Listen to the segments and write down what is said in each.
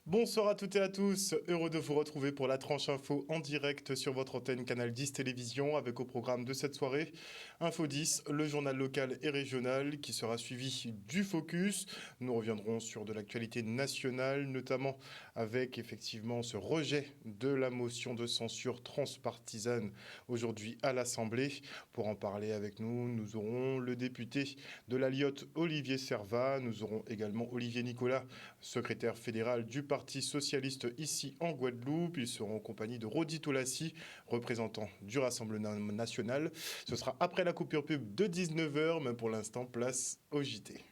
Bonsoir à toutes et à tous, heureux de vous retrouver pour la tranche info en direct sur votre antenne Canal 10 Télévision avec au programme de cette soirée Info 10, le journal local et régional qui sera suivi du Focus. Nous reviendrons sur de l'actualité nationale, notamment avec effectivement ce rejet de la motion de censure transpartisane aujourd'hui à l'Assemblée. Pour en parler avec nous, nous aurons le député de la Lyotte Olivier Servat, nous aurons également Olivier Nicolas, secrétaire fédéral du Parti socialiste ici en Guadeloupe. Ils seront en compagnie de Rodi Tolassi, représentant du Rassemblement national. Ce sera après la coupure pub de 19h, mais pour l'instant, place au JT.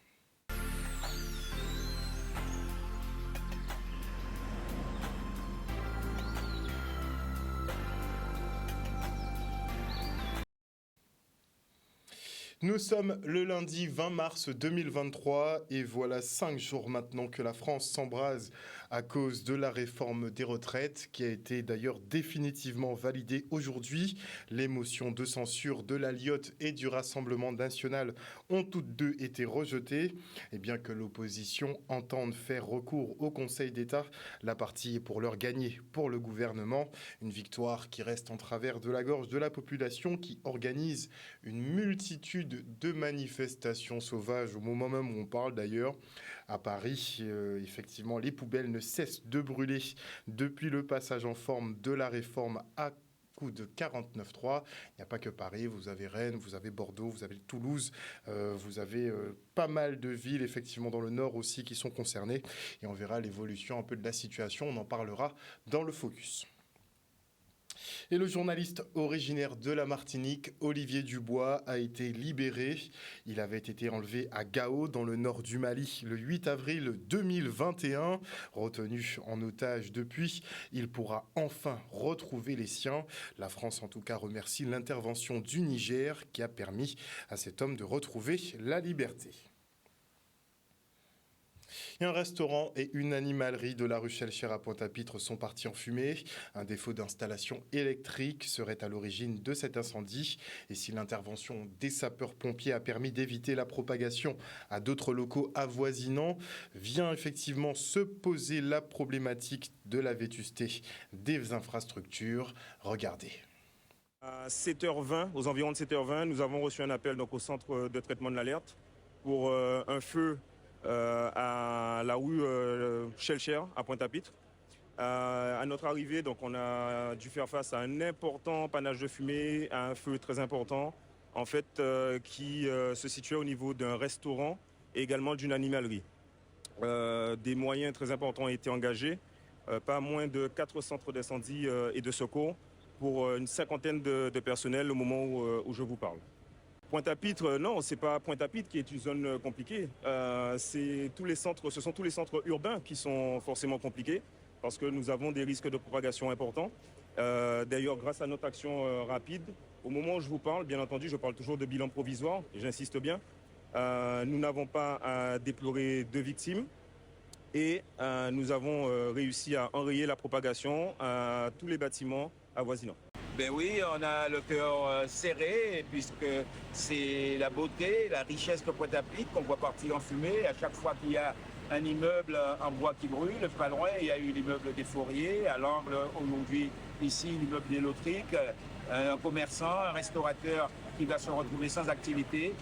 Nous sommes le lundi 20 mars 2023 et voilà 5 jours maintenant que la France s'embrase à cause de la réforme des retraites qui a été d'ailleurs définitivement validée aujourd'hui. Les motions de censure de la Lyotte et du Rassemblement national ont toutes deux été rejetées. Et bien que l'opposition entende faire recours au Conseil d'État, la partie est pour l'heure gagnée pour le gouvernement. Une victoire qui reste en travers de la gorge de la population qui organise une multitude de manifestations sauvages au moment même où on parle d'ailleurs. À Paris, effectivement, les poubelles ne cessent de brûler depuis le passage en forme de la réforme à coup de 49.3. Il n'y a pas que Paris, vous avez Rennes, vous avez Bordeaux, vous avez Toulouse, vous avez pas mal de villes effectivement dans le nord aussi qui sont concernées. Et on verra l'évolution un peu de la situation, on en parlera dans le Focus. Et le journaliste originaire de la Martinique, Olivier Dubois, a été libéré. Il avait été enlevé à Gao, dans le nord du Mali, le 8 avril 2021. Retenu en otage depuis, il pourra enfin retrouver les siens. La France, en tout cas, remercie l'intervention du Niger qui a permis à cet homme de retrouver la liberté. Et un restaurant et une animalerie de la rue Schellcher à Pointe-à-Pitre sont partis en fumée. Un défaut d'installation électrique serait à l'origine de cet incendie. Et si l'intervention des sapeurs-pompiers a permis d'éviter la propagation à d'autres locaux avoisinants, vient effectivement se poser la problématique de la vétusté des infrastructures. Regardez. À 7h20, aux environs de 7h20, nous avons reçu un appel donc, au centre de traitement de l'alerte pour un feu à la rue Schellcher à Pointe-à-Pitre. À notre arrivée, donc, on a dû faire face à un important panache de fumée, à un feu très important, en fait, qui se situait au niveau d'un restaurant et également d'une animalerie. Des moyens très importants ont été engagés, pas moins de 4 centres d'incendie et de secours pour une cinquantaine de personnels au moment où je vous parle. Pointe-à-Pitre, non, c'est pas Pointe-à-Pitre qui est une zone compliquée. Ce sont tous les centres urbains qui sont forcément compliqués parce que nous avons des risques de propagation importants. D'ailleurs, grâce à notre action rapide, au moment où je vous parle, bien entendu, je parle toujours de bilan provisoire, et j'insiste bien, nous n'avons pas à déplorer de victimes et nous avons réussi à enrayer la propagation à tous les bâtiments avoisinants. Ben oui, on a le cœur serré puisque c'est la beauté, la richesse de Pointe-à-Pitre qu'on voit partir en fumée. À chaque fois qu'il y a un immeuble en bois qui brûle, pas loin, il y a eu l'immeuble des Fourriers, à l'angle aujourd'hui ici l'immeuble des Lautriques, un commerçant, un restaurateur qui va se retrouver sans activité.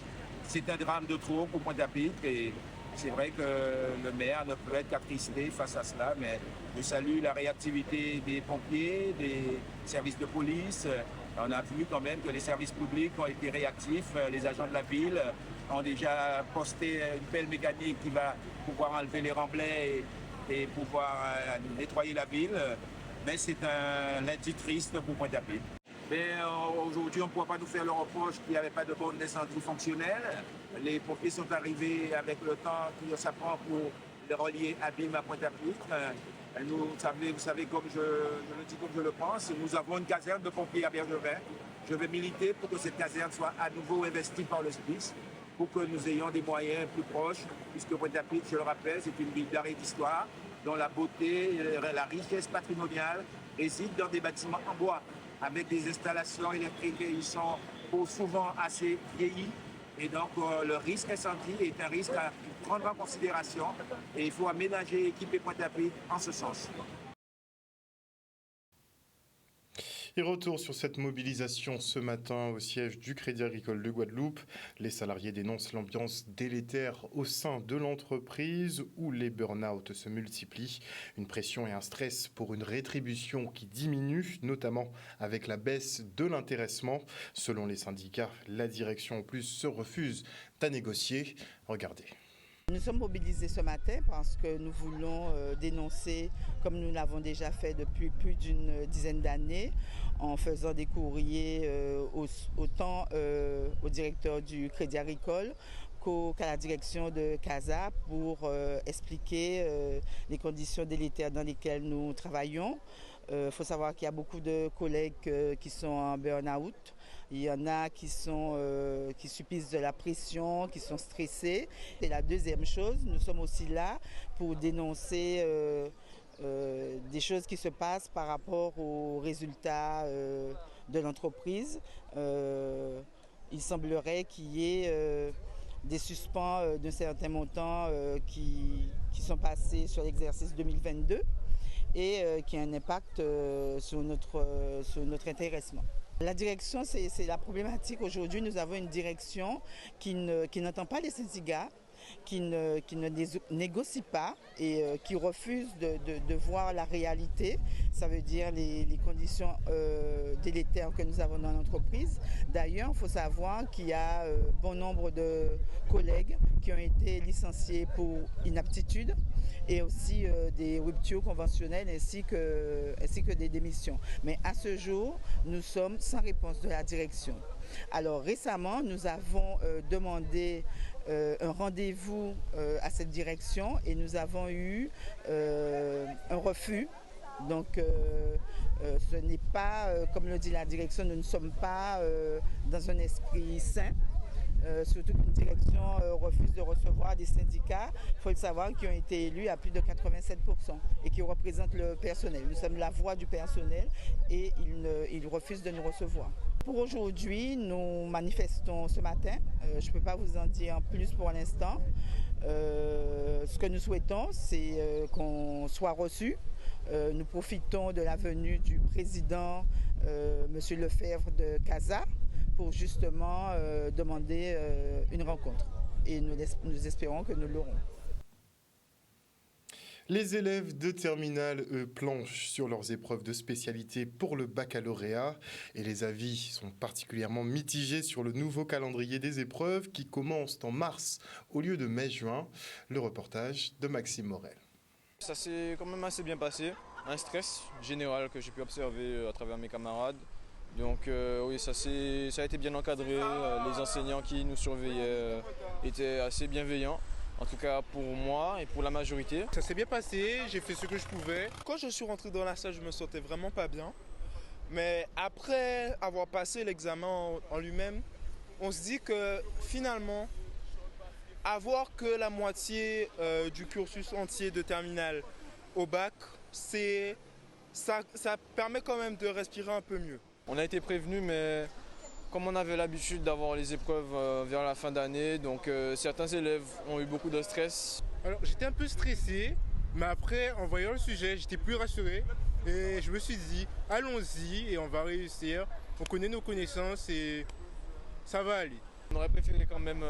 C'est un drame de trop pour Pointe-à-Pitre et c'est vrai que le maire ne peut être qu'attristé face à cela, mais je salue la réactivité des pompiers, des services de police. On a vu quand même que les services publics ont été réactifs. Les agents de la ville ont déjà posté une pelle mécanique qui va pouvoir enlever les remblais et pouvoir nettoyer la ville. Mais c'est un lundi triste pour Pointe-à-Pitre. Mais aujourd'hui, on ne pourra pas nous faire le reproche qu'il n'y avait pas de borne d'incendie fonctionnelle. Les pompiers sont arrivés avec le temps que ça prend pour les relier Abîme à Pointe-à-Pitre. Vous savez, comme je le dis, comme je le pense, nous avons une caserne de pompiers à Bergevin. Je vais militer pour que cette caserne soit à nouveau investie par le SPIS, pour que nous ayons des moyens plus proches, puisque Pointe-à-Pitre, je le rappelle, c'est une ville d'art et d'histoire, dont la beauté, la richesse patrimoniale réside dans des bâtiments en bois, avec des installations électriques qui sont souvent assez vieillies Et donc, le risque incendie est un risque à prendre en considération et il faut aménager l'équipe et Pointe-à-Pitre en ce sens. Et retour sur cette mobilisation ce matin au siège du Crédit Agricole de Guadeloupe. Les salariés dénoncent l'ambiance délétère au sein de l'entreprise où les burn-out se multiplient. Une pression et un stress pour une rétribution qui diminue, notamment avec la baisse de l'intéressement. Selon les syndicats, la direction en plus se refuse à négocier. Regardez. Nous sommes mobilisés ce matin parce que nous voulons dénoncer, comme nous l'avons déjà fait depuis plus d'une dizaine d'années, en faisant des courriers autant au directeur du Crédit Agricole qu'à la direction de CASA pour expliquer les conditions délétères dans lesquelles nous travaillons. Faut savoir qu'il y a beaucoup de collègues qui sont en burn-out. Il y en a qui subissent de la pression, qui sont stressés. Et la deuxième chose, nous sommes aussi là pour dénoncer des choses qui se passent par rapport aux résultats de l'entreprise. Il semblerait qu'il y ait des suspens d'un certain montant qui sont passés sur l'exercice 2022 et qui a un impact sur notre intéressement. La direction, c'est la problématique. Aujourd'hui, nous avons une direction qui n'entend pas les syndicats, qui ne négocie pas et qui refuse de voir la réalité. Ça veut dire les conditions délétères que nous avons dans l'entreprise. D'ailleurs, il faut savoir qu'il y a bon nombre de collègues qui ont été licenciés pour inaptitude et aussi des ruptures conventionnelles ainsi que des démissions. Mais à ce jour, nous sommes sans réponse de la direction. Alors récemment, nous avons demandé un rendez-vous à cette direction et nous avons eu un refus. Donc ce n'est pas, comme le dit la direction, nous ne sommes pas dans un esprit sain. Surtout qu'une direction refuse de recevoir des syndicats, il faut le savoir, qui ont été élus à plus de 87% et qui représentent le personnel. Nous sommes la voix du personnel et ils refusent de nous recevoir. Pour aujourd'hui, nous manifestons ce matin. Je ne peux pas vous en dire plus pour l'instant. Ce que nous souhaitons, c'est qu'on soit reçus. Nous profitons de la venue du président, M. Lefebvre de CASA, pour justement demander une rencontre. Et nous espérons que nous l'aurons. Les élèves de terminale, eux, planchent sur leurs épreuves de spécialité pour le baccalauréat. Et les avis sont particulièrement mitigés sur le nouveau calendrier des épreuves qui commencent en mars au lieu de mai-juin. Le reportage de Maxime Morel. Ça s'est quand même assez bien passé. Un stress général que j'ai pu observer à travers mes camarades. Donc oui, ça a été bien encadré. Les enseignants qui nous surveillaient étaient assez bienveillants. En tout cas pour moi et pour la majorité. Ça s'est bien passé, j'ai fait ce que je pouvais. Quand je suis rentré dans la salle, je me sentais vraiment pas bien. Mais après avoir passé l'examen en lui-même, on se dit que finalement, avoir que la moitié du cursus entier de terminale au bac, ça permet quand même de respirer un peu mieux. On a été prévenus, mais comme on avait l'habitude d'avoir les épreuves vers la fin d'année, donc certains élèves ont eu beaucoup de stress. Alors j'étais un peu stressé, mais après en voyant le sujet, j'étais plus rassuré. Et je me suis dit, allons-y et on va réussir. On connaît nos connaissances et ça va aller. On aurait préféré quand même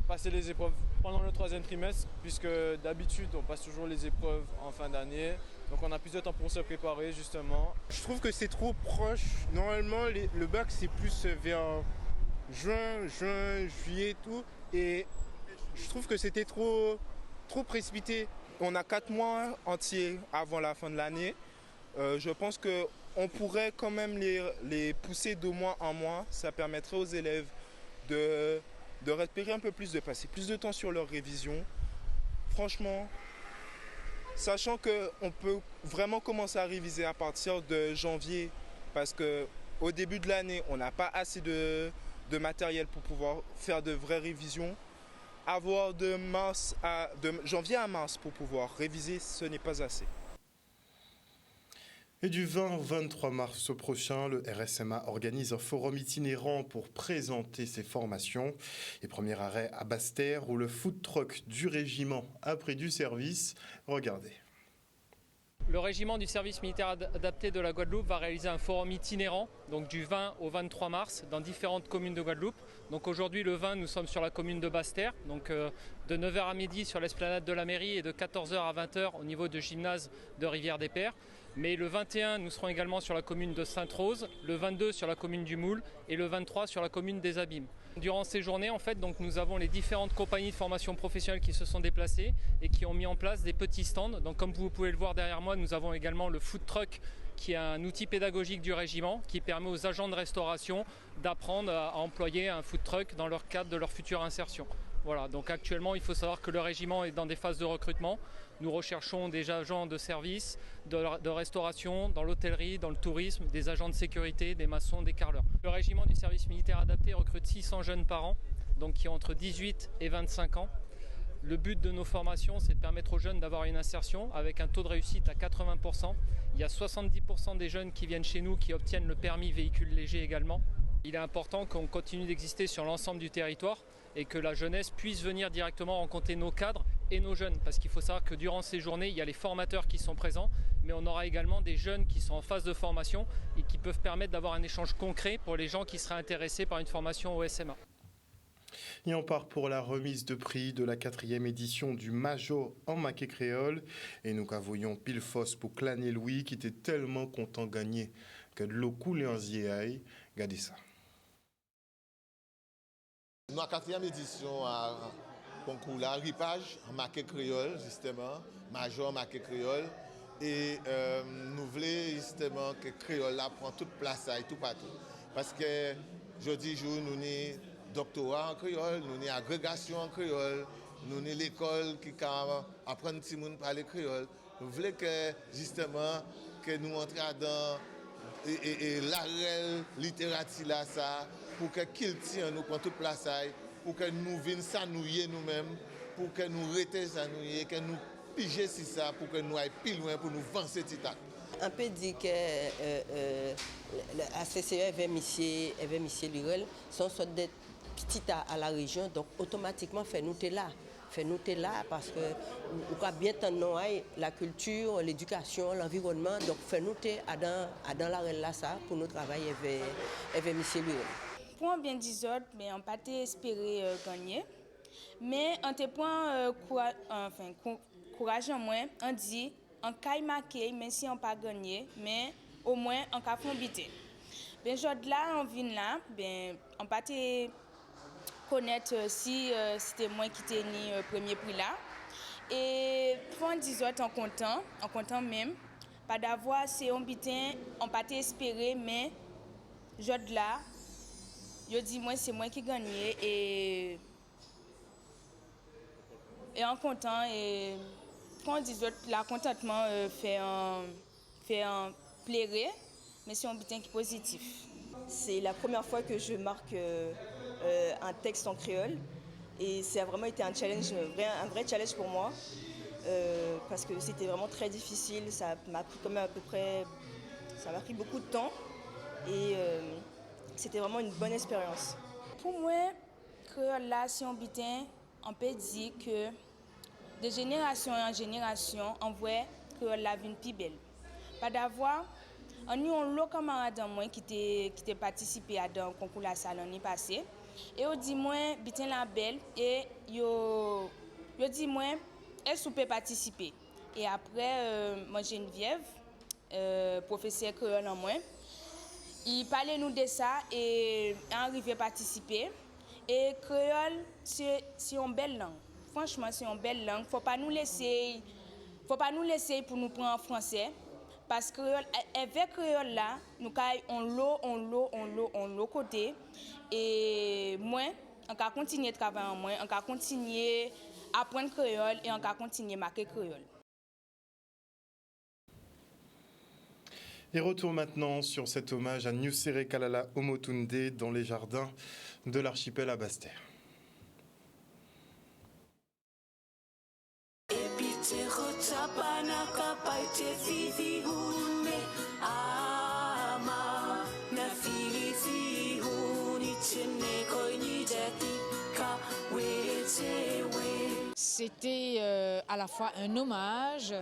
passer les épreuves pendant le 3e trimestre, puisque d'habitude on passe toujours les épreuves en fin d'année. Donc on a plus de temps pour se préparer justement. Je trouve que c'est trop proche. Normalement le bac c'est plus vers juin, juillet et tout. Et je trouve que c'était trop précipité. On a 4 mois entiers avant la fin de l'année. Je pense qu'on pourrait quand même les pousser de mois en mois. Ça permettrait aux élèves de respirer un peu plus, de passer plus de temps sur leur révision. Franchement, sachant qu'on peut vraiment commencer à réviser à partir de janvier, parce qu'au début de l'année, on n'a pas assez de matériel pour pouvoir faire de vraies révisions. Avoir de janvier à mars pour pouvoir réviser, ce n'est pas assez. Et du 20 au 23 mars prochain, le RSMA organise un forum itinérant pour présenter ses formations. Et premier arrêt à Basse-Terre où le food truck du régiment a pris du service. Regardez. Le régiment du service militaire adapté de la Guadeloupe va réaliser un forum itinérant, donc du 20 au 23 mars, dans différentes communes de Guadeloupe. Donc aujourd'hui, le 20, nous sommes sur la commune de Basse-Terre, donc de 9h à midi sur l'esplanade de la mairie et de 14h à 20h au niveau du gymnase de Rivière-des-Pères. Mais le 21, nous serons également sur la commune de Sainte-Rose, le 22 sur la commune du Moule et le 23 sur la commune des Abîmes. Durant ces journées, en fait, donc, nous avons les différentes compagnies de formation professionnelle qui se sont déplacées et qui ont mis en place des petits stands. Donc, comme vous pouvez le voir derrière moi, nous avons également le food truck qui est un outil pédagogique du régiment qui permet aux agents de restauration d'apprendre à employer un food truck dans leur cadre de leur future insertion. Voilà, donc actuellement, il faut savoir que le régiment est dans des phases de recrutement. Nous recherchons des agents de service, de restauration, dans l'hôtellerie, dans le tourisme, des agents de sécurité, des maçons, des carreleurs. Le régiment du service militaire adapté recrute 600 jeunes par an, donc qui ont entre 18 et 25 ans. Le but de nos formations, c'est de permettre aux jeunes d'avoir une insertion avec un taux de réussite à 80%. Il y a 70% des jeunes qui viennent chez nous qui obtiennent le permis véhicule léger également. Il est important qu'on continue d'exister sur l'ensemble du territoire et que la jeunesse puisse venir directement rencontrer nos cadres et nos jeunes. Parce qu'il faut savoir que durant ces journées, il y a les formateurs qui sont présents, mais on aura également des jeunes qui sont en phase de formation et qui peuvent permettre d'avoir un échange concret pour les gens qui seraient intéressés par une formation au SMA. Et on part pour la remise de prix de la 4e édition du Majo en maquet créole. Et nous voyons pile fosse pour Clan et Louis qui était tellement content de gagner que de l'eau coulait en ziaï. Regardez ça. Notre 4e édition à concours là, ripage en maquet créole justement, Majo en maquet créole. Et nous voulons justement que créole là prend toute place et tout partout. Parce que jeudi jour nous avons doctorat en créole, nous avons agrégation en créole, nous avons l'école qui apprend petit monde parler créole. Nous voulons que justement que nous entrions dans la réelle littérature là ça pour que culture nous prend toute place pour que nous venions s'annouiller nous-mêmes, pour que nous restions s'annouiller, que nous piger si ça pour que nous aillions plus loin pour nous vendre ce titre. On peut dire que la CCE avait monsieur Lurel sont sorte de petits à la région, donc automatiquement fait nous là. Fait nous là parce que nous avons bien tant la culture, l'éducation, l'environnement, donc fait nous dans la réelle là ça pour nous travailler avec monsieur Lurel. Pour un bien désordre, mais on pas espérer gagner, mais on te prend courage en moins, on dit on caille marqué même si on pas gagné, mais au moins on ca fambité. Ben jod là on vient là, ben on pas te connaître si c'était moi qui t'ai ni premier prix là et pour un désordre en content même pas d'avoir c'est un bitin on pas te espérer mais jod là je dis moi c'est moi qui gagnais et en content et quand on dit la contentement fait un plaisir mais c'est un bitin qui est positif. C'est la première fois que je marque un texte en créole et ça a vraiment été un challenge, un vrai challenge pour moi parce que c'était vraiment très difficile, ça m'a pris comme à peu près, ça m'a pris beaucoup de temps et c'était vraiment une bonne expérience. Pour moi, créole là, si on bitin, on peut dire que de génération en génération, on voit créole la vie plus belle. Pas d'avoir on a un lot camarade moi qui t'a participé à dans concours la salle l'année passée et on dit moi bitin la belle et yo dit moi est-ce peut participer et après moi Geneviève professeur créole en moi il parlait nous de ça et arrivé participer et créole c'est une belle langue. Franchement c'est une belle langue, faut pas nous laisser pour nous prendre en français. Parce que avec créole là, nous on l'eau côté et moi on va continuer de travailler en moi, on va continuer à apprendre créole et on va continuer à marquer créole. Et retour maintenant sur cet hommage à Nusere Kalala Omotunde dans les jardins de l'archipel à Basse-Terre. c'était à la fois un hommage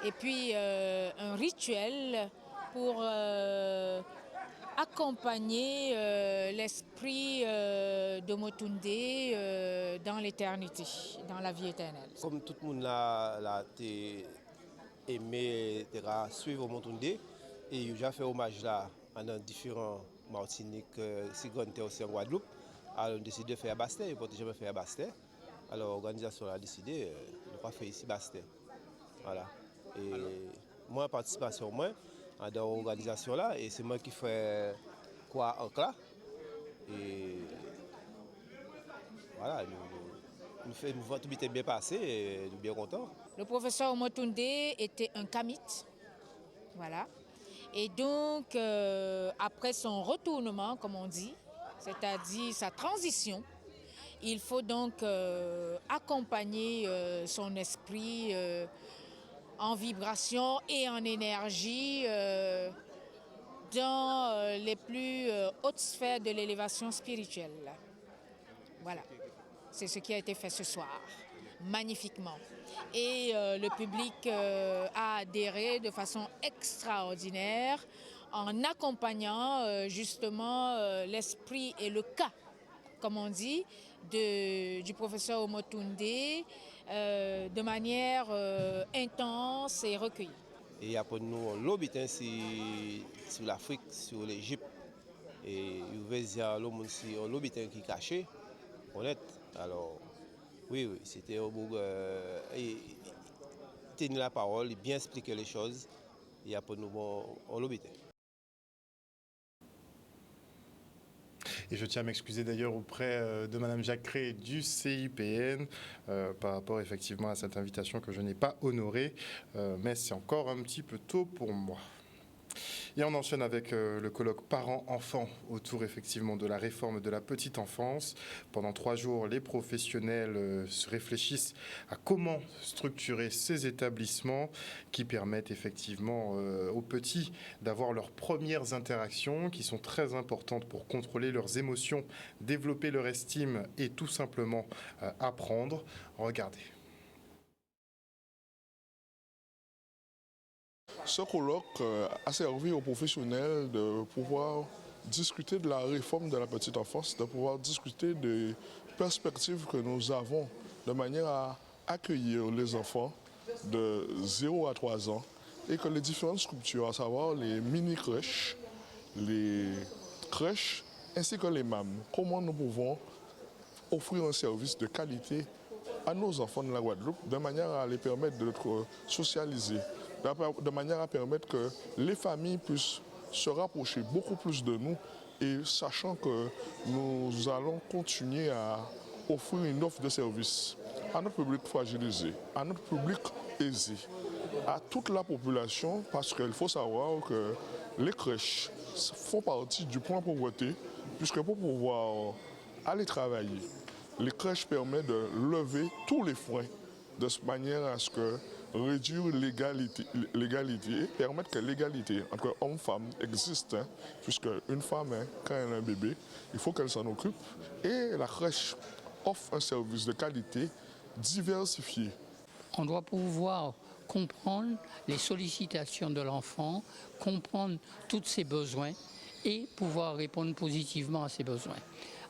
et puis un rituel pour accompagner l'esprit d'Omotunde dans l'éternité, dans la vie éternelle. Comme tout le monde l'a aimé suivre Omotunde, et j'ai fait hommage là dans différents Martinique, Sigonte aussi en Guadeloupe. Alors on a décidé de faire à Bastet, on n'a jamais fait à Bastet. Alors l'organisation a décidé de pas faire ici Bastet. Voilà. Et moi, participation moi dans l'organisation là, et c'est moi qui fais quoi en là. Et voilà, nous faisons tout bien passé et nous sommes bien contents. Le professeur Omotunde était un kamite, voilà. Et donc, après son retournement, comme on dit, c'est-à-dire sa transition, il faut donc accompagner son esprit en vibration et en énergie dans les plus hautes sphères de l'élévation spirituelle. Voilà, c'est ce qui a été fait ce soir, magnifiquement. Et le public a adhéré de façon extraordinaire en accompagnant justement l'esprit et le cas, comme on dit, du professeur Omotunde de manière intense et recueillie. Et après nous, l'habitant sur l'Afrique, sur l'Égypte, et vous voyez l'habitant qui est caché, honnête. Alors, oui, c'était au bout tenir la parole, bien expliquer les choses, et après nous, on l'habitant. Et je tiens à m'excuser d'ailleurs auprès de Madame Jacquet du CIPN par rapport effectivement à cette invitation que je n'ai pas honorée, mais c'est encore un petit peu tôt pour moi. Et on enchaîne avec le colloque parents-enfants autour effectivement de la réforme de la petite enfance. Pendant 3 jours, les professionnels se réfléchissent à comment structurer ces établissements qui permettent effectivement aux petits d'avoir leurs premières interactions qui sont très importantes pour contrôler leurs émotions, développer leur estime et tout simplement apprendre. Regardez. Ce colloque a servi aux professionnels de pouvoir discuter de la réforme de la petite enfance, de pouvoir discuter des perspectives que nous avons de manière à accueillir les enfants de 0 à 3 ans et que les différentes structures, à savoir les mini-crèches, les crèches ainsi que les MAM, comment nous pouvons offrir un service de qualité à nos enfants de la Guadeloupe de manière à les permettre d'être socialisés, de manière à permettre que les familles puissent se rapprocher beaucoup plus de nous et sachant que nous allons continuer à offrir une offre de service à notre public fragilisé, à notre public aisé, à toute la population parce qu'il faut savoir que les crèches font partie du point pauvreté puisque pour pouvoir aller travailler, les crèches permettent de lever tous les freins de manière à ce que réduire l'égalité et permettre que l'égalité entre hommes et femmes existe, puisque une femme, quand elle a un bébé, il faut qu'elle s'en occupe. Et la crèche offre un service de qualité diversifié. On doit pouvoir comprendre les sollicitations de l'enfant, comprendre tous ses besoins et pouvoir répondre positivement à ses besoins.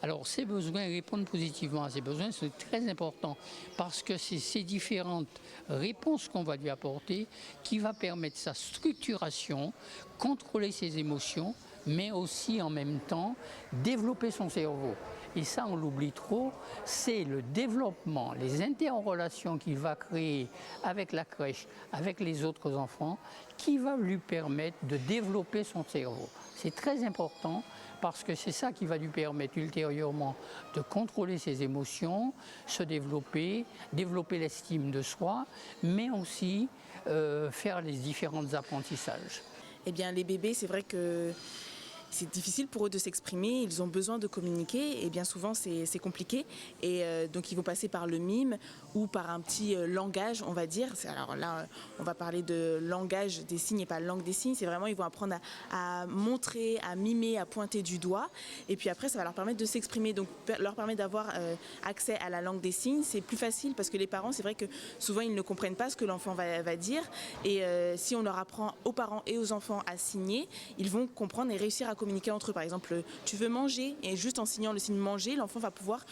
Alors ces besoins, répondre positivement à ces besoins, c'est très important parce que c'est ces différentes réponses qu'on va lui apporter qui va permettre sa structuration, contrôler ses émotions, mais aussi en même temps développer son cerveau. Et ça, on l'oublie trop, c'est le développement, les interrelations qu'il va créer avec la crèche, avec les autres enfants, qui va lui permettre de développer son cerveau. C'est très important parce que c'est ça qui va lui permettre ultérieurement de contrôler ses émotions, se développer, développer l'estime de soi, mais aussi faire les différents apprentissages. Eh bien, les bébés, c'est vrai que c'est difficile pour eux de s'exprimer, ils ont besoin de communiquer et bien souvent c'est compliqué. Et donc ils vont passer par le mime ou par un petit langage, on va dire. Alors là, on va parler de langage des signes et pas langue des signes. C'est vraiment, ils vont apprendre à montrer, à mimer, à pointer du doigt. Et puis après, ça va leur permettre de s'exprimer, donc leur permettre d'avoir accès à la langue des signes. C'est plus facile parce que les parents, c'est vrai que souvent ils ne comprennent pas ce que l'enfant va dire. Et si on leur apprend aux parents et aux enfants à signer, ils vont comprendre et réussir à communiquer entre eux. Par exemple, tu veux manger, et juste en signant le signe manger, l'enfant va pouvoir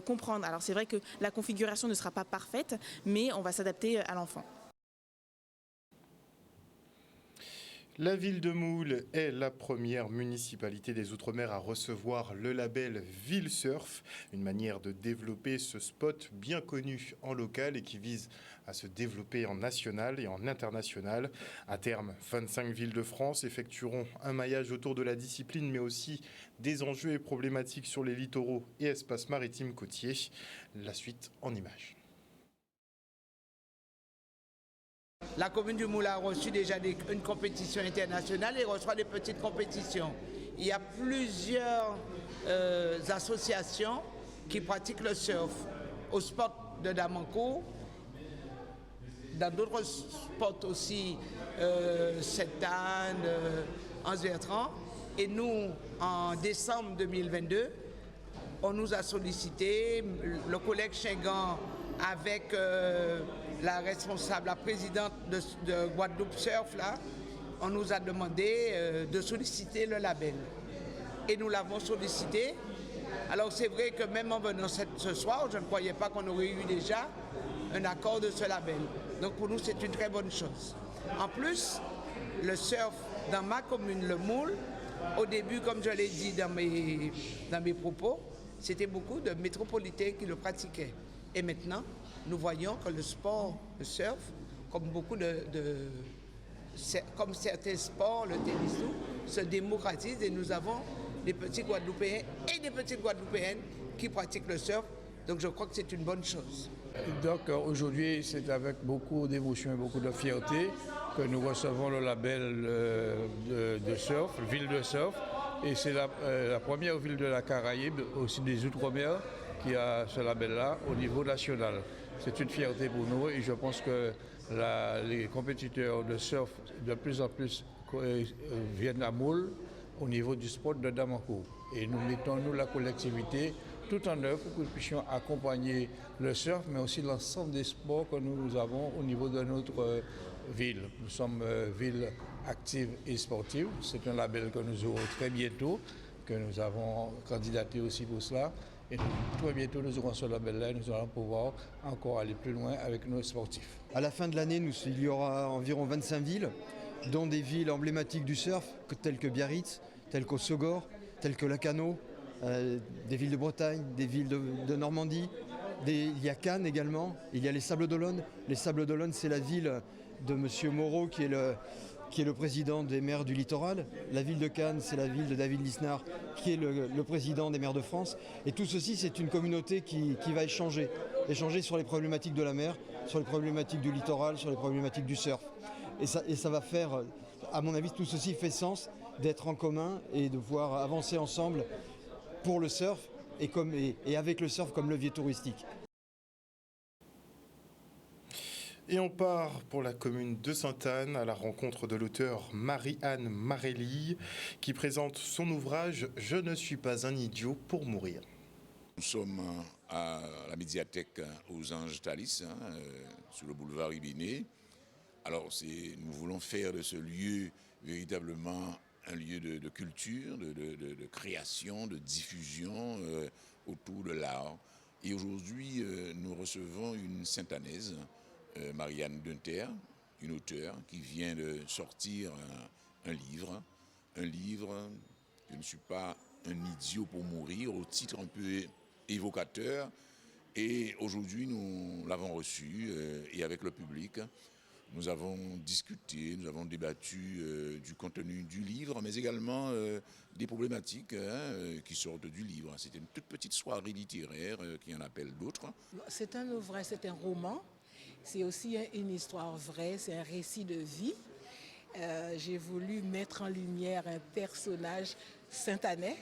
comprendre. Alors c'est vrai que la configuration ne sera pas parfaite, mais on va s'adapter à l'enfant. La ville de Moule est la première municipalité des Outre-mer à recevoir le label Ville Surf, une manière de développer ce spot bien connu en local et qui vise à se développer en national et en international. À terme, 25 villes de France effectueront un maillage autour de la discipline, mais aussi des enjeux et problématiques sur les littoraux et espaces maritimes côtiers. La suite en images. La commune du Moule a reçu déjà une compétition internationale et reçoit des petites compétitions. Il y a plusieurs associations qui pratiquent le surf au sport de Damancourt, dans d'autres sports aussi, Sainte-Anne, Anse-Bertrand. Et nous, en décembre 2022, on nous a sollicité, le collègue Chingan avec la responsable, la présidente de Guadeloupe Surf, là, on nous a demandé de solliciter le label. Et nous l'avons sollicité. Alors c'est vrai que même en venant ce soir, je ne croyais pas qu'on aurait eu déjà un accord de ce label. Donc pour nous, c'est une très bonne chose. En plus, le surf dans ma commune, le Moule, au début, comme je l'ai dit dans mes propos, c'était beaucoup de métropolitains qui le pratiquaient. Et maintenant, nous voyons que le sport, le surf, comme comme certains sports, le tennis, se démocratise et nous avons des petits Guadeloupéens et des petites Guadeloupéennes qui pratiquent le surf. Donc je crois que c'est une bonne chose. Donc aujourd'hui, c'est avec beaucoup d'émotion et beaucoup de fierté que nous recevons le label de surf, ville de surf. Et c'est la première ville de la Caraïbe, aussi des Outre-mer, qui a ce label-là au niveau national. C'est une fierté pour nous et je pense que les compétiteurs de surf de plus en plus viennent à Moule au niveau du sport de Damancourt. Et nous mettons, nous, la collectivité, tout en œuvre pour que nous puissions accompagner le surf, mais aussi l'ensemble des sports que nous avons au niveau de notre ville. Nous sommes ville active et sportive. C'est un label que nous aurons très bientôt, que nous avons candidaté aussi pour cela. Et très bientôt, nous aurons ce label-là et nous allons pouvoir encore aller plus loin avec nos sportifs. À la fin de l'année, il y aura environ 25 villes, dont des villes emblématiques du surf, telles que Biarritz, telles qu'Ossogor, telles que Lacanau, des villes de Bretagne, des villes de Normandie. Il y a Cannes également, il y a les Sables d'Olonne. Les Sables d'Olonne, c'est la ville de M. Moreau, qui est le président des maires du littoral. La ville de Cannes, c'est la ville de David Lisnard, qui est le président des maires de France. Et tout ceci, c'est une communauté qui va échanger sur les problématiques de la mer, sur les problématiques du littoral, sur les problématiques du surf. Et ça va faire, à mon avis, tout ceci fait sens d'être en commun et de pouvoir avancer ensemble pour le surf et avec le surf comme levier touristique. Et on part pour la commune de Sainte-Anne à la rencontre de l'auteur Marie-Anne Marelly qui présente son ouvrage « Je ne suis pas un idiot pour mourir ». Nous sommes à la médiathèque aux Anges Thalys, sur le boulevard Ibiné. Alors nous voulons faire de ce lieu véritablement un lieu de culture, de création, de diffusion autour de l'art. Et aujourd'hui, nous recevons une Sainte-Annaise, Marianne Dunter, une auteure qui vient de sortir un livre, « Je ne suis pas un idiot pour mourir », au titre un peu évocateur. Et aujourd'hui, nous l'avons reçu et avec le public, nous avons discuté, nous avons débattu du contenu du livre, mais également des problématiques qui sortent du livre. C'était une toute petite soirée littéraire qui en appelle d'autres. C'est un ouvrage, c'est un roman. C'est aussi une histoire vraie, c'est un récit de vie. J'ai voulu mettre en lumière un personnage saint-anais.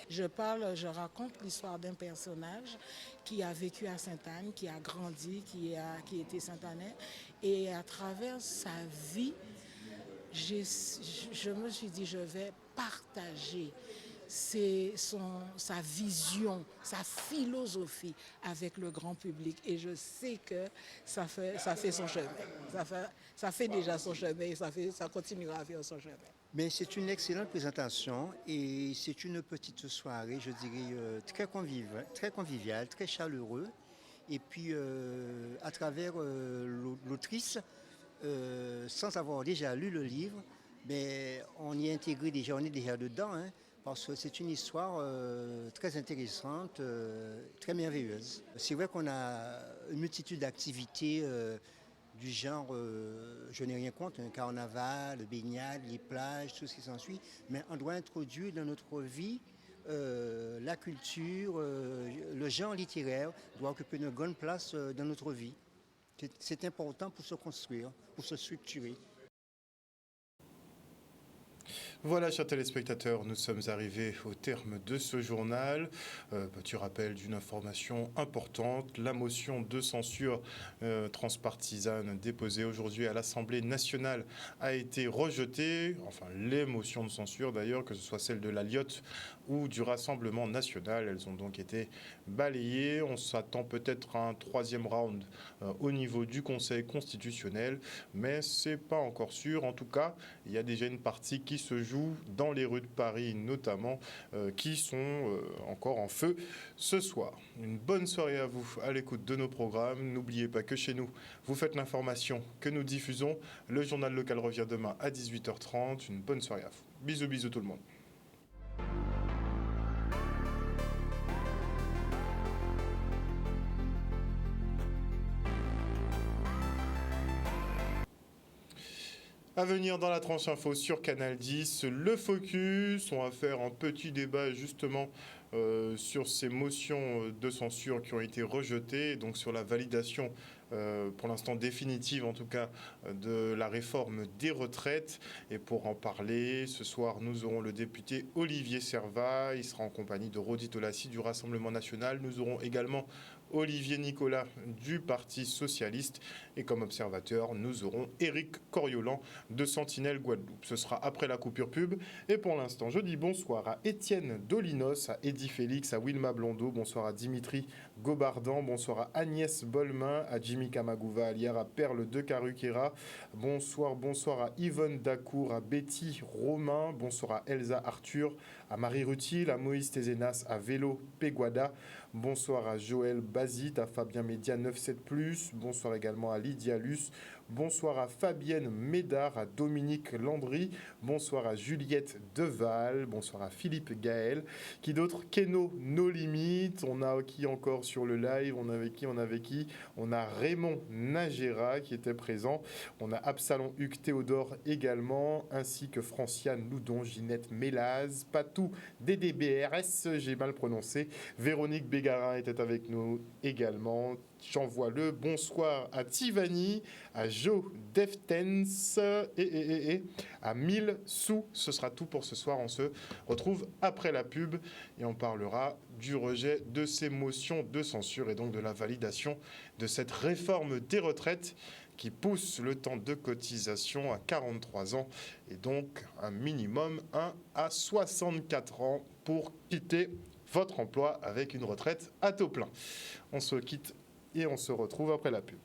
Je raconte l'histoire d'un personnage qui a vécu à Sainte-Anne, qui a grandi, qui était saint-anais. Et à travers sa vie, je me suis dit, je vais partager sa vision, sa philosophie avec le grand public. Et je sais que ça fait son chemin. Ça fait déjà son chemin et ça continuera à faire son chemin. Mais c'est une excellente présentation et c'est une petite soirée, je dirais, très conviviale, très chaleureuse. Et puis, à travers l'autrice, sans avoir déjà lu le livre, mais on y est intégré déjà, on est déjà dedans, hein, parce que c'est une histoire très intéressante, très merveilleuse. C'est vrai qu'on a une multitude d'activités du genre, je n'ai rien contre, un carnaval, le baignade, les plages, tout ce qui s'ensuit, mais on doit introduire dans notre vie la culture, le genre littéraire doit occuper une grande place dans notre vie. C'est important pour se construire, pour se structurer. Voilà, chers téléspectateurs, nous sommes arrivés au terme de ce journal. Petit rappel d'une information importante, la motion de censure transpartisane déposée aujourd'hui à l'Assemblée nationale a été rejetée. Enfin, les motions de censure d'ailleurs, que ce soit celle de l'Alliot ou du Rassemblement national, elles ont donc été balayées. On s'attend peut-être à un troisième round au niveau du Conseil constitutionnel, mais c'est pas encore sûr. En tout cas, il y a déjà une partie qui se joue dans les rues de Paris notamment, qui sont encore en feu ce soir. Une bonne soirée à vous à l'écoute de nos programmes. N'oubliez pas que chez nous, vous faites l'information que nous diffusons. Le journal local revient demain à 18h30. Une bonne soirée à vous. Bisous, bisous tout le monde. À venir dans la tranche info sur Canal 10, le focus, on va faire un petit débat justement sur ces motions de censure qui ont été rejetées, donc sur la validation pour l'instant définitive en tout cas de la réforme des retraites. Et pour en parler, ce soir nous aurons le député Olivier Servat, il sera en compagnie de Rodi Tolassi du Rassemblement national. Nous aurons également Olivier Nicolas du Parti socialiste et comme observateur, nous aurons Éric Coriolan de Sentinelle Guadeloupe. Ce sera après la coupure pub. Et pour l'instant, je dis bonsoir à Étienne Dolinos, à Eddy Félix, à Wilma Blondeau, bonsoir à Dimitri Gobardan, bonsoir à Agnès Bolmin, à Jimmy Kamagouva, à Perle de Caruquera, bonsoir à Yvonne Dacour, à Betty Romain, bonsoir à Elsa Arthur, à Marie Rutil, à Moïse Tézénas, à Vélo Péguada, bonsoir à Joël Bazit, à Fabien Média 97+, bonsoir également à Lydia Luce, bonsoir à Fabienne Médard, à Dominique Landry, bonsoir à Juliette Deval, bonsoir à Philippe Gaël, qui d'autre? Keno No Limites, on a qui encore sur le live, on avait qui on a Raymond Nagera qui était présent, on a Absalon Hugues Théodore également, ainsi que Franciane Loudon, Ginette Mélaz, Patou DDBRS, j'ai mal prononcé, Véronique Bégarin était avec nous également. J'envoie le bonsoir à Tivani, à Joe Deftens et à 1000 sous. Ce sera tout pour ce soir. On se retrouve après la pub et on parlera du rejet de ces motions de censure et donc de la validation de cette réforme des retraites qui pousse le temps de cotisation à 43 ans et donc un minimum 1 à 64 ans pour quitter votre emploi avec une retraite à taux plein. On se quitte et on se retrouve après la pub.